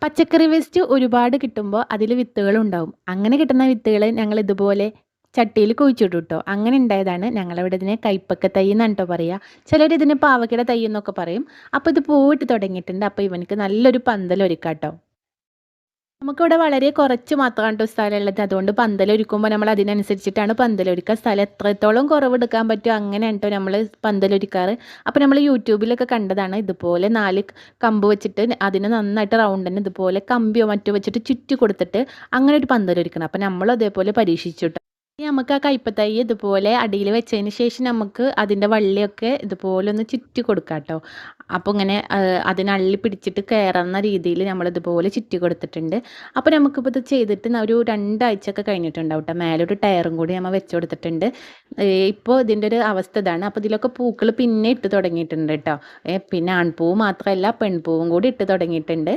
പച്ചക്കറി വേസ്റ്റ് ഒരുപാട് കിട്ടുമ്പോൾ അതിൽ വിത്തുകളുണ്ടാവും. അങ്ങനെ കിട്ടുന്ന വിത്തുകൾ ഞങ്ങൾ ഇതുപോലെ ചട്ടിയിൽ കുഴിച്ചിടും ട്ടോ. അങ്ങനെ ഉണ്ടായതാണ്. ഞങ്ങളിവിടെ ഇതിനെ കൈപ്പക്ക തൈ എന്നാണ് ട്ടോ പറയുക. ചിലർ ഇതിന് പാവയ്ക്കയുടെ തൈ എന്നൊക്കെ പറയും. അപ്പോൾ ഇത് പൂവിട്ട് തുടങ്ങിയിട്ടുണ്ട്. അപ്പോൾ ഇവനിക്ക് നല്ലൊരു പന്തലൊരുക്കാം ട്ടോ. നമുക്കിവിടെ വളരെ കുറച്ച് മാത്രമാണ് ട്ടോ സ്ഥലമുള്ളത്. അതുകൊണ്ട് പന്തലൊരുക്കുമ്പോൾ നമ്മൾ അതിനനുസരിച്ചിട്ടാണ് പന്തലൊരുക്കുക. സ്ഥലം എത്രത്തോളം കുറവെടുക്കാൻ പറ്റുമോ അങ്ങനെയാണ് ട്ടോ നമ്മൾ പന്തലൊരുക്കാറ്. അപ്പോൾ നമ്മൾ യൂട്യൂബിലൊക്കെ കണ്ടതാണ് ഇതുപോലെ 4 കമ്പ് വെച്ചിട്ട് അതിന് നന്നായിട്ട് റൗണ്ടിന് ഇതുപോലെ കമ്പിയോ മറ്റോ വെച്ചിട്ട് ചുറ്റി കൊടുത്തിട്ട് അങ്ങനെ ഒരു പന്തലൊരുക്കണം. അപ്പോൾ നമ്മളും അതേപോലെ പരീക്ഷിച്ചു ട്ടോ. ഇനി നമുക്ക് ആ കൈപ്പത്തൈ ഇതുപോലെ അടിയിൽ വെച്ചതിന് ശേഷം നമുക്ക് അതിൻ്റെ വള്ളിയൊക്കെ ഇതുപോലെ ഒന്ന് ചുറ്റി കൊടുക്കാം ട്ടോ. അപ്പോൾ ഇങ്ങനെ അതിനള്ളി പിടിച്ചിട്ട് കയറുന്ന രീതിയിൽ നമ്മളിതുപോലെ ചുറ്റി കൊടുത്തിട്ടുണ്ട്. അപ്പോൾ നമുക്കിപ്പോൾ ഇത് ചെയ്തിട്ട് ഒരു 2 ആഴ്ചയൊക്കെ കഴിഞ്ഞിട്ടുണ്ടാവും ട്ടോ. മേലെ ഒരു ടയറും കൂടി നമ്മൾ വെച്ച് കൊടുത്തിട്ടുണ്ട്. ഇപ്പോൾ ഇതിൻ്റെ ഒരു അവസ്ഥ ഇതാണ്. അപ്പോൾ ഇതിലൊക്കെ പൂക്കൾ പിന്നെ ഇട്ട് തുടങ്ങിയിട്ടുണ്ട് ട്ടോ. പിന്നെ ആൺപൂവ് മാത്രമല്ല പെൺപൂവും കൂടി ഇട്ട് തുടങ്ങിയിട്ടുണ്ട്.